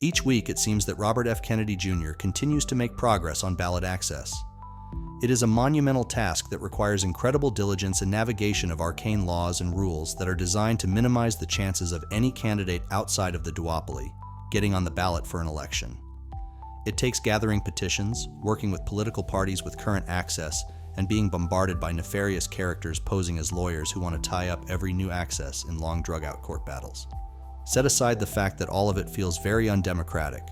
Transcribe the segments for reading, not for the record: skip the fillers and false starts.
Each week, it seems that Robert F. Kennedy Jr. continues to make progress on ballot access. It is a monumental task that requires incredible diligence and navigation of arcane laws and rules that are designed to minimize the chances of any candidate outside of the duopoly getting on the ballot for an election. It takes gathering petitions, working with political parties with current access, and being bombarded by nefarious characters posing as lawyers who want to tie up every new access in long drug-out court battles. Set aside the fact that all of it feels very undemocratic.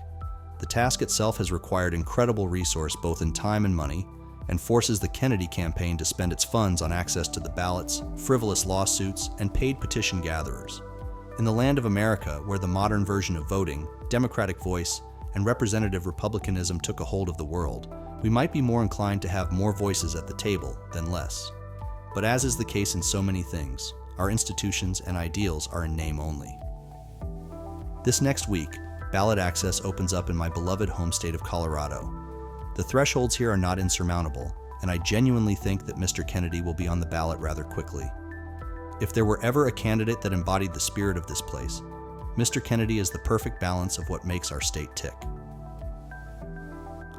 The task itself has required incredible resource both in time and money, and forces the Kennedy campaign to spend its funds on access to the ballots, frivolous lawsuits, and paid petition gatherers. In the land of America, where the modern version of voting, democratic voice, and representative republicanism took a hold of the world, we might be more inclined to have more voices at the table than less. But as is the case in so many things, our institutions and ideals are in name only. This next week, ballot access opens up in my beloved home state of Colorado. The thresholds here are not insurmountable, and I genuinely think that Mr. Kennedy will be on the ballot rather quickly. If there were ever a candidate that embodied the spirit of this place, Mr. Kennedy is the perfect balance of what makes our state tick.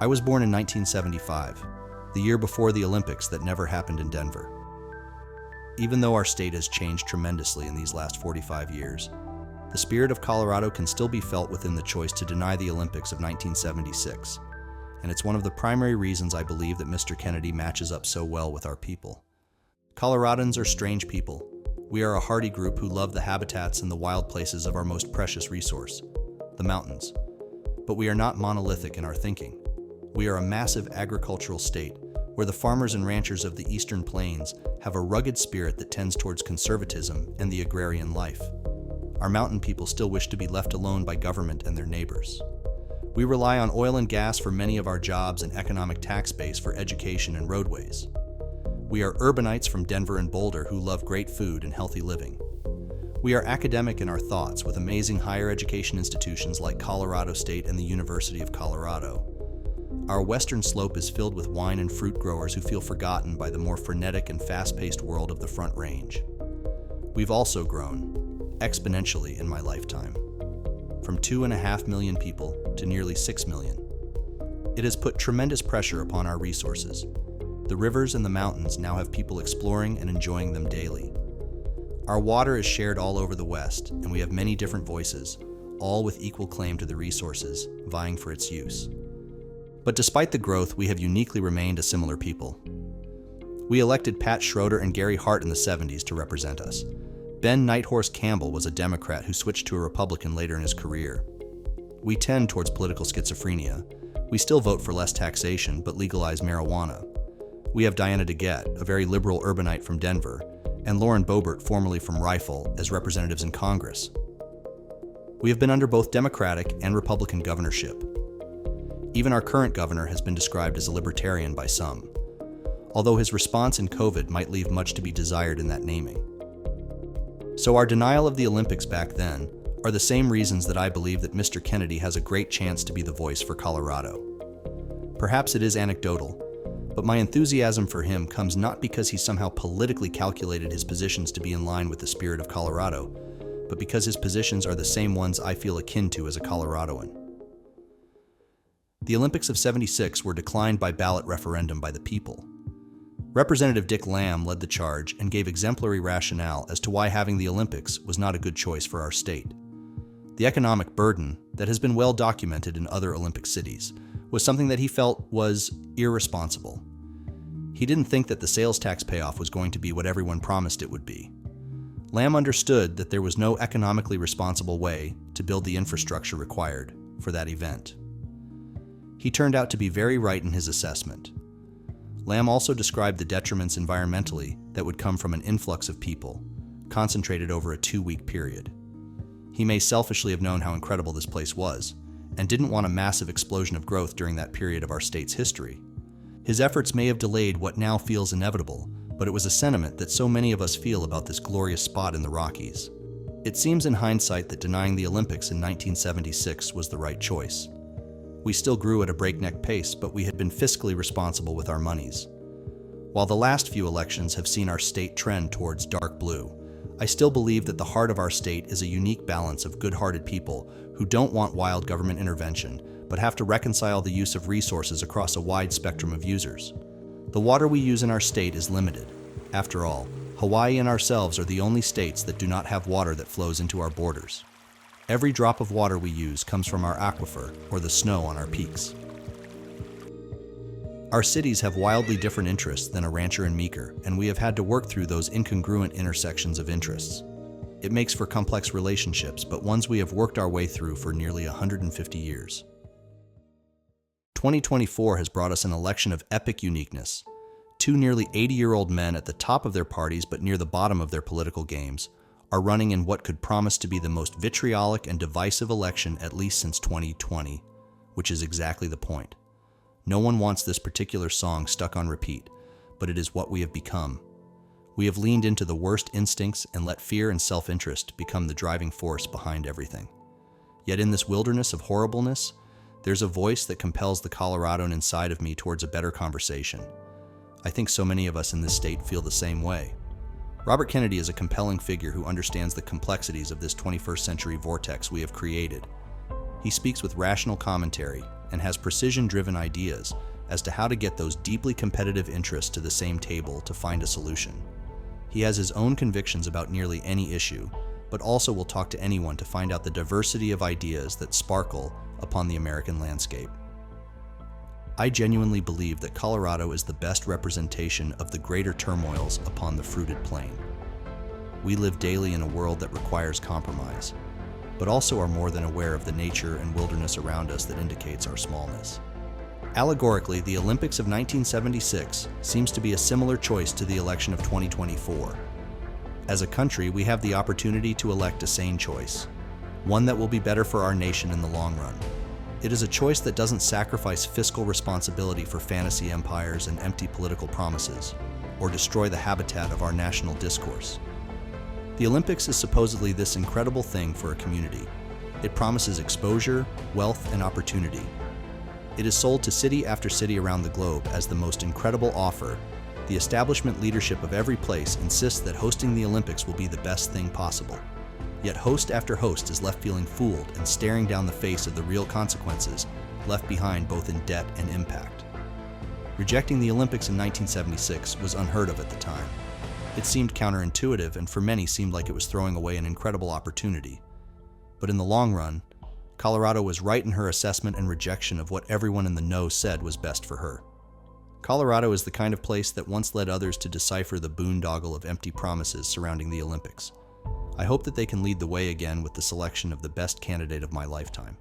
I was born in 1975, the year before the Olympics that never happened in Denver. Even though our state has changed tremendously in these last 45 years, the spirit of Colorado can still be felt within the choice to deny the Olympics of 1976, and it's one of the primary reasons I believe that Mr. Kennedy matches up so well with our people. Coloradans are strange people. We are a hardy group who love the habitats and the wild places of our most precious resource, the mountains. But we are not monolithic in our thinking. We are a massive agricultural state where the farmers and ranchers of the eastern plains have a rugged spirit that tends towards conservatism and the agrarian life. Our mountain people still wish to be left alone by government and their neighbors. We rely on oil and gas for many of our jobs and economic tax base for education and roadways. We are urbanites from Denver and Boulder who love great food and healthy living. We are academic in our thoughts with amazing higher education institutions like Colorado State and the University of Colorado. Our western slope is filled with wine and fruit growers who feel forgotten by the more frenetic and fast-paced world of the Front Range. We've also grown, exponentially in my lifetime, from 2.5 million people to nearly 6 million. It has put tremendous pressure upon our resources. The rivers and the mountains now have people exploring and enjoying them daily. Our water is shared all over the West, and we have many different voices, all with equal claim to the resources, vying for its use. But despite the growth, we have uniquely remained a similar people. We elected Pat Schroeder and Gary Hart in the 70s to represent us. Ben Nighthorse Campbell was a Democrat who switched to a Republican later in his career. We tend towards political schizophrenia. We still vote for less taxation, but legalize marijuana. We have Diana DeGette, a very liberal urbanite from Denver, and Lauren Boebert, formerly from Rifle, as representatives in Congress. We have been under both Democratic and Republican governorship. Even our current governor has been described as a libertarian by some, although his response in COVID might leave much to be desired in that naming. So our denial of the Olympics back then are the same reasons that I believe that Mr. Kennedy has a great chance to be the voice for Colorado. Perhaps it is anecdotal, but my enthusiasm for him comes not because he somehow politically calculated his positions to be in line with the spirit of Colorado, but because his positions are the same ones I feel akin to as a Coloradoan. The Olympics of '76 were declined by ballot referendum by the people. Representative Dick Lamb led the charge and gave exemplary rationale as to why having the Olympics was not a good choice for our state. The economic burden that has been well documented in other Olympic cities was something that he felt was irresponsible. He didn't think that the sales tax payoff was going to be what everyone promised it would be. Lamb understood that there was no economically responsible way to build the infrastructure required for that event. He turned out to be very right in his assessment. Lamb also described the detriments environmentally that would come from an influx of people, concentrated over a 2-week period. He may selfishly have known how incredible this place was, and didn't want a massive explosion of growth during that period of our state's history. His efforts may have delayed what now feels inevitable, but it was a sentiment that so many of us feel about this glorious spot in the Rockies. It seems in hindsight that denying the Olympics in 1976 was the right choice. We still grew at a breakneck pace, but we had been fiscally responsible with our monies. While the last few elections have seen our state trend towards dark blue, I still believe that the heart of our state is a unique balance of good-hearted people who don't want wild government intervention, but have to reconcile the use of resources across a wide spectrum of users. The water we use in our state is limited. After all, Hawaii and ourselves are the only states that do not have water that flows into our borders. Every drop of water we use comes from our aquifer or the snow on our peaks. Our cities have wildly different interests than a rancher in Meeker, and we have had to work through those incongruent intersections of interests. It makes for complex relationships, but ones we have worked our way through for nearly 150 years. 2024 has brought us an election of epic uniqueness. Two nearly 80-year-old men at the top of their parties but near the bottom of their political games are running in what could promise to be the most vitriolic and divisive election at least since 2020, which is exactly the point. No one wants this particular song stuck on repeat, but it is what we have become. We have leaned into the worst instincts and let fear and self-interest become the driving force behind everything. Yet in this wilderness of horribleness, there's a voice that compels the Coloradoan inside of me towards a better conversation. I think so many of us in this state feel the same way. Robert Kennedy is a compelling figure who understands the complexities of this 21st century vortex we have created. He speaks with rational commentary and has precision-driven ideas as to how to get those deeply competitive interests to the same table to find a solution. He has his own convictions about nearly any issue, but also will talk to anyone to find out the diversity of ideas that sparkle upon the American landscape. I genuinely believe that Colorado is the best representation of the greater turmoils upon the fruited plain. We live daily in a world that requires compromise, but also are more than aware of the nature and wilderness around us that indicates our smallness. Allegorically, the Olympics of 1976 seems to be a similar choice to the election of 2024. As a country, we have the opportunity to elect a sane choice, one that will be better for our nation in the long run. It is a choice that doesn't sacrifice fiscal responsibility for fantasy empires and empty political promises, or destroy the habitat of our national discourse. The Olympics is supposedly this incredible thing for a community. It promises exposure, wealth, and opportunity. It is sold to city after city around the globe as the most incredible offer. The establishment leadership of every place insists that hosting the Olympics will be the best thing possible. Yet host after host is left feeling fooled and staring down the face of the real consequences left behind both in debt and impact. Rejecting the Olympics in 1976 was unheard of at the time. It seemed counterintuitive and for many seemed like it was throwing away an incredible opportunity. But in the long run, Colorado was right in her assessment and rejection of what everyone in the know said was best for her. Colorado is the kind of place that once led others to decipher the boondoggle of empty promises surrounding the Olympics. I hope that they can lead the way again with the selection of the best candidate of my lifetime.